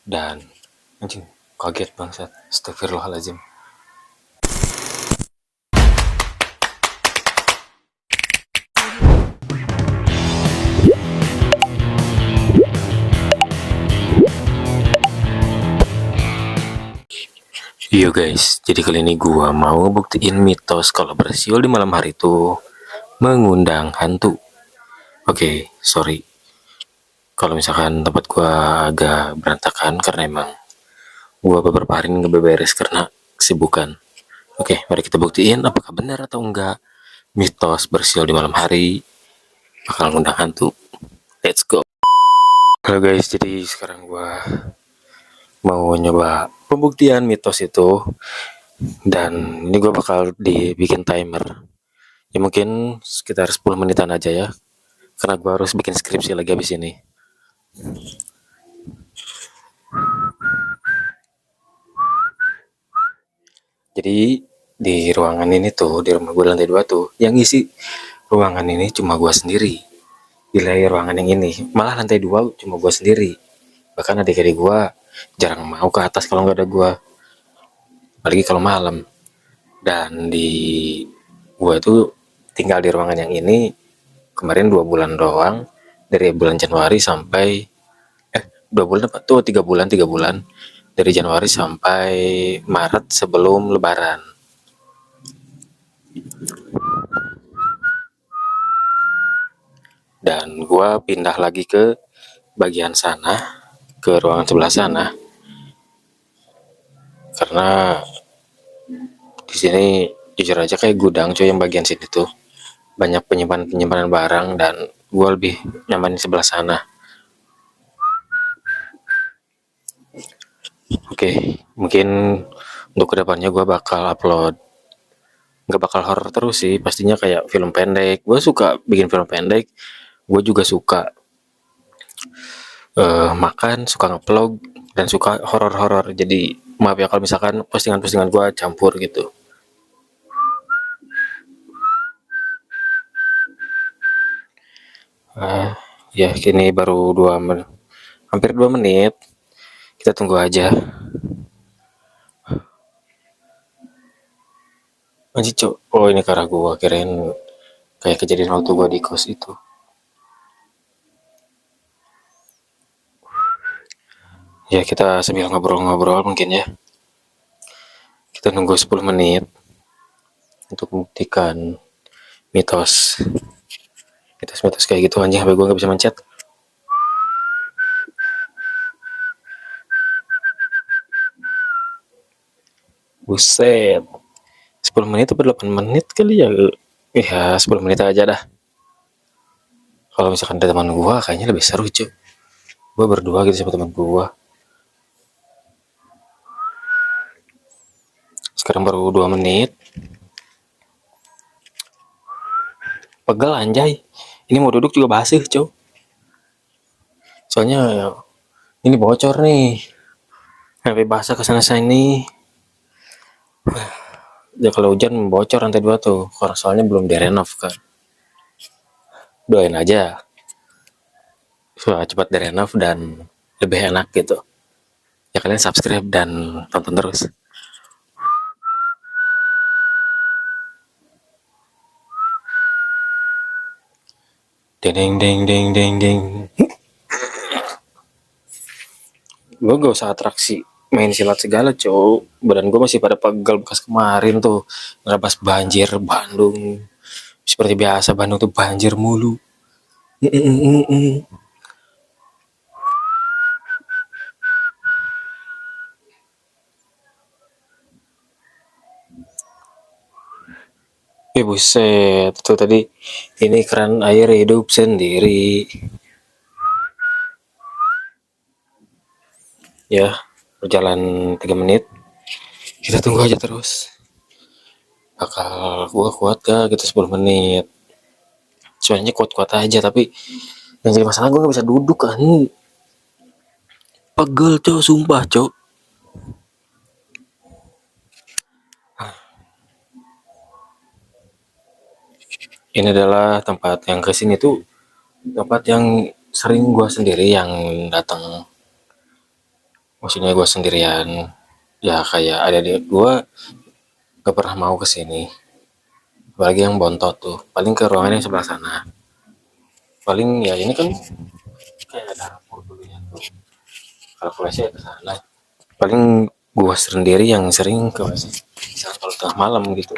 Dan anjing, kaget bangsat, astagfirullahaladzim. Yo guys, jadi kali ini gua mau buktiin mitos kalau bersiul di malam hari itu mengundang hantu. Oke, sorry kalau misalkan tempat gua agak berantakan karena emang gua beberapa hari ini nggak beberes karena kesibukan. Oke, mari kita buktiin apakah benar atau enggak mitos bersiul di malam hari bakal mengundang hantu. Let's go. Halo guys, jadi sekarang gua mau nyoba pembuktian mitos itu, dan ini gue bakal dibikin timer ya, mungkin sekitar 10 menitan aja ya, karena gue harus bikin skripsi lagi habis ini. Jadi di ruangan ini tuh, di rumah gue lantai 2 tuh, yang isi ruangan ini cuma gue sendiri. Gila ya, ruangan yang ini malah lantai 2 cuma gue sendiri, bahkan adik-adik gue jarang mau ke atas kalau nggak ada gue, apalagi kalau malam. Dan di gue tuh tinggal di ruangan yang ini kemarin 2 bulan doang, dari bulan Januari sampai 2 bulan apa tuh, 3 bulan dari Januari sampai Maret sebelum Lebaran. Dan gua pindah lagi ke bagian sana, ke ruangan sebelah sana, karena di sini jujur aja kayak gudang cuy, yang bagian sini tuh banyak penyimpanan barang, dan gua lebih nyaman di sebelah sana. Oke, mungkin untuk kedepannya gue bakal upload, nggak bakal horror terus sih, pastinya kayak film pendek. Gue suka bikin film pendek, gue juga suka makan, suka ngevlog, dan suka horor-horor. Jadi maaf ya kalau misalkan postingan-postingan gue campur gitu. Ya kini baru hampir 2 menit, kita tunggu aja. Anjir cok, oh ini karena gue kirain kayak kejadian waktu gue di kos itu. Ya kita sambil ngobrol-ngobrol mungkin ya, kita nunggu 10 menit untuk membuktikan mitos mitos kayak gitu. Anjing, HP gue nggak bisa mencet. Buset, 10 menit atau 8 menit kali ya. Ya 10 menit aja dah. Kalau misalkan ada teman gue kayaknya lebih seru cuy, gue berdua gitu sama teman gue. Sekarang baru 2 menit, pegel anjay. Ini mau duduk juga basuh cuy, soalnya ya, ini bocor nih, sampai basah kesana sini. Ya kalau hujan bocor lantai 2 tuh, karena soalnya belum direnov kan. Doain aja supaya cepat direnov dan lebih enak gitu ya. Kalian subscribe dan tonton terus. Deng deng deng deng deng. Gue gak usah atraksi main silat segala cowok, badan gue masih pada pegel bekas kemarin tuh ngerabas banjir Bandung. Seperti biasa Bandung tuh banjir mulu. Buset, tuh tadi ini keran air hidup sendiri. Ya, berjalan 3 menit. Kita tunggu aja terus. Bakal gua kuat gak gitu 10 menit. Soalnya kuat-kuat aja, tapi yang jadi masalah gue gak bisa duduk kan. Pegel cok, sumpah cok. Ini adalah tempat yang kesini tuh, tempat yang sering gue sendiri yang datang. maksudnya gue sendirian, ya kayak ada di gue gak pernah mau ke sini, apalagi yang bontot tuh paling ke ruangan yang sebelah sana, paling ya ini kan kayak ada dapur dulu ya tuh, kalau ke WC ya ke sana, paling gue sendiri yang sering ke WC misalnya kalau tengah malam gitu.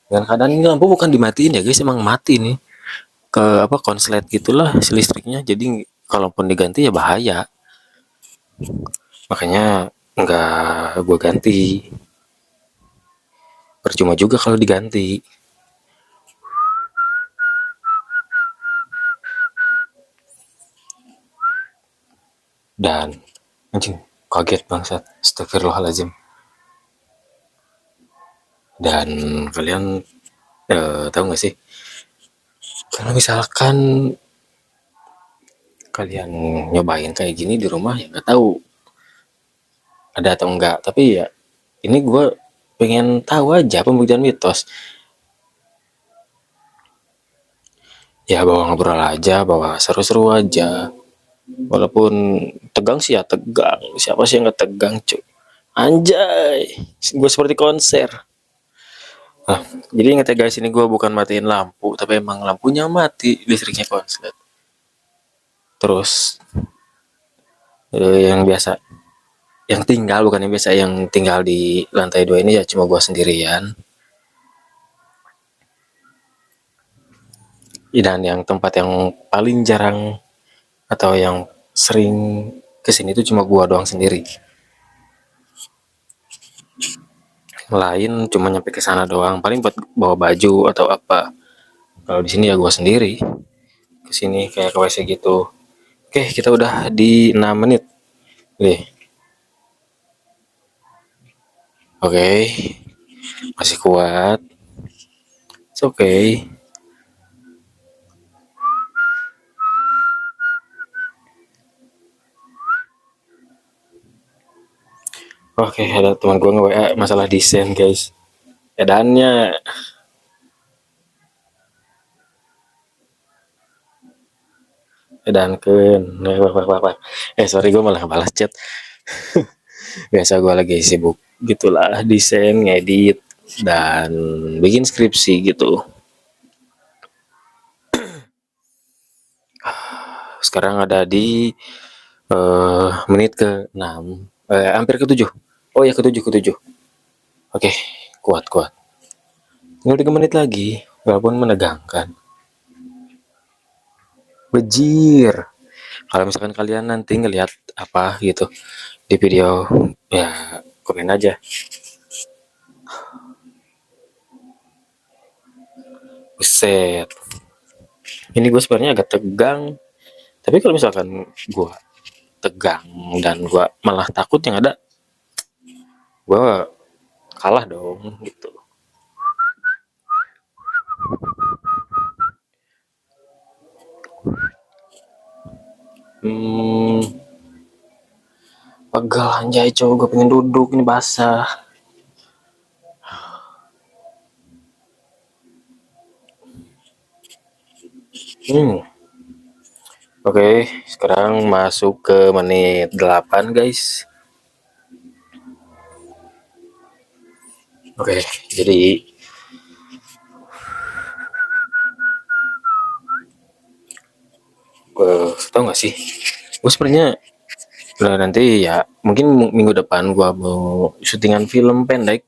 Dan keadaan ini lampu bukan dimatiin ya guys, emang mati nih, ke apa konslet gitulah si listriknya, jadi kalaupun diganti ya bahaya, makanya nggak gue ganti, percuma juga kalau diganti. Dan anjing, kaget bangsat, astagfirullahaladzim. Dan kalian tahu nggak sih, kalau misalkan kalian nyobain kayak gini di rumah ya nggak tahu ada atau enggak, tapi ya ini gue pengen tahu aja pembuktian mitos, ya bawa ngobrol aja, bawa seru-seru aja, walaupun tegang sih ya tegang, siapa sih yang nggak tegang cuy, anjay gue seperti konser. Nah, jadi ingat ya guys, ini gue bukan matiin lampu, tapi emang lampunya mati, listriknya konslet. Terus yang biasa, yang tinggal bukan yang biasa, yang tinggal di lantai 2 ini ya cuma gue sendirian. Dan yang tempat yang paling jarang atau yang sering kesini itu cuma gue doang sendiri. Lain cuma nyampe ke sana doang, paling buat bawa baju atau apa. Kalau di sini ya gue sendiri kesini kayak ke WC gitu. Oke, kita udah di 6 menit nih. Oke, masih kuat. It's okay. Oke, ada teman gue nge-WA masalah desain guys. Edannya edankeun. Sorry, gue malah balas chat. Biasa gue lagi sibuk gitulah, desain, ngedit, dan bikin skripsi gitu. Sekarang ada di menit ke-6, hampir ke-7. Oh ya, ke-7. Oke, kuat. Tinggal 3 menit lagi, walaupun menegangkan. Bejir. Kalau misalkan kalian nanti ngelihat apa gitu di video, ya komen aja. Buset. Ini gue sebenarnya agak tegang, tapi kalau misalkan gue tegang dan gue malah takut, yang ada gue kalah dong gitu. Pegal anjay cow, gue pengen duduk, ini basah. Oke, sekarang masuk ke menit 8 guys. Oke, jadi tau gak sih, gue sebenarnya nanti ya mungkin minggu depan gue mau syutingan film pendek,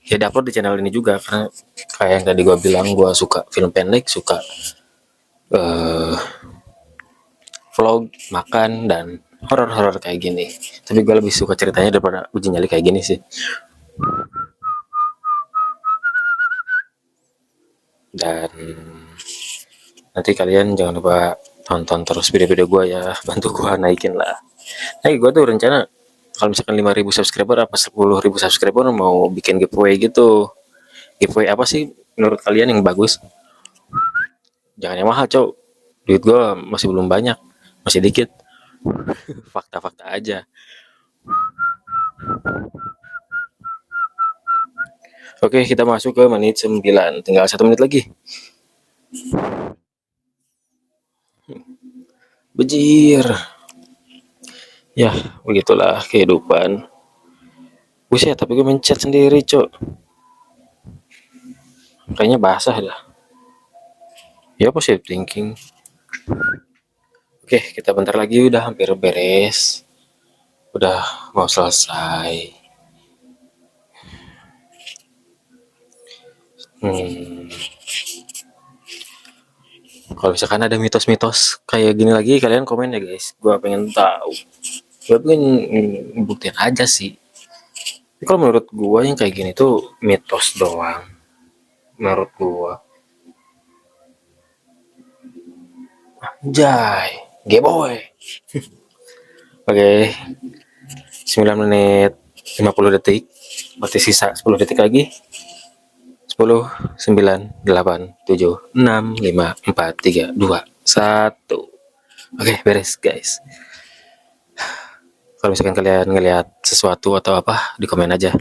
ya diupload di channel ini juga, karena kayak yang tadi gue bilang, gue suka film pendek, suka vlog makan dan horor-horor kayak gini, tapi gue lebih suka ceritanya daripada uji nyali kayak gini sih. Dan nanti kalian jangan lupa tonton terus video-video gue ya, bantu gue naikin lah. Gue tuh rencana kalau misalkan 5.000 subscriber apa 10.000 subscriber mau bikin giveaway gitu. Giveaway apa sih menurut kalian yang bagus? Jangan yang mahal cowok, duit gue masih belum banyak, masih dikit. Fakta-fakta aja. Oke, kita masuk ke menit 9, tinggal 1 menit lagi. Bejir. Ya, begitulah kehidupan. Buset, tapi gue mencet sendiri, cok. Kayaknya basah dah. Ya, positive thinking. Oke, kita bentar lagi udah hampir beres. Udah mau selesai. Hmm, kalau misalkan ada mitos-mitos kayak gini lagi, kalian komen ya guys. Gua pengen tahu. Gua pengen buktiin aja sih. Tapi kalau menurut gua yang kayak gini tuh mitos doang. Menurut gua. Jai, gay boy. Oke, 9 menit 50 detik. Berarti sisa 10 detik lagi. 10, 9, 8, 7, 6, 5, 4, 3, 2, 1. Oke, beres guys. Kalau misalkan kalian ngelihat sesuatu atau apa, di komen aja.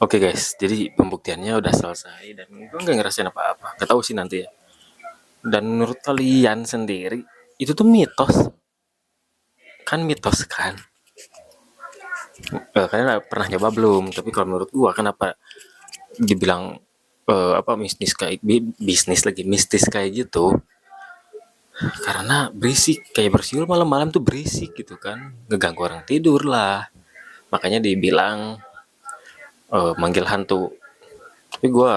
Oke guys, jadi pembuktiannya udah selesai dan gue nggak ngerasain apa-apa. Gak tahu sih nanti ya. Dan menurut kalian sendiri, itu tuh mitos. Kan mitos kan? Kalian pernah nyoba belum? Tapi kalau menurut gua, kenapa dibilang apa bisnis kayak bisnis lagi mistis kayak gitu? Karena berisik, kayak bersiul malam-malam tuh berisik gitu kan, ngeganggu orang tidur lah. Makanya dibilang manggil hantu. Tapi gue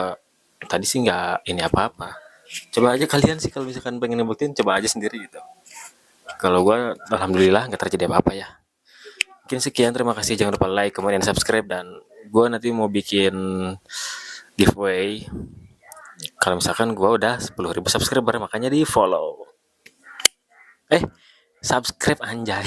tadi sih nggak ini apa-apa. Coba aja kalian sih kalau misalkan pengen ngebuktiin, coba aja sendiri gitu. Kalau gue alhamdulillah nggak terjadi apa-apa ya. Mungkin sekian, terima kasih, jangan lupa like, comment, dan subscribe. Dan gue nanti mau bikin giveaway kalau misalkan gue udah 10.000 subscriber, makanya di follow. Subscribe anjay.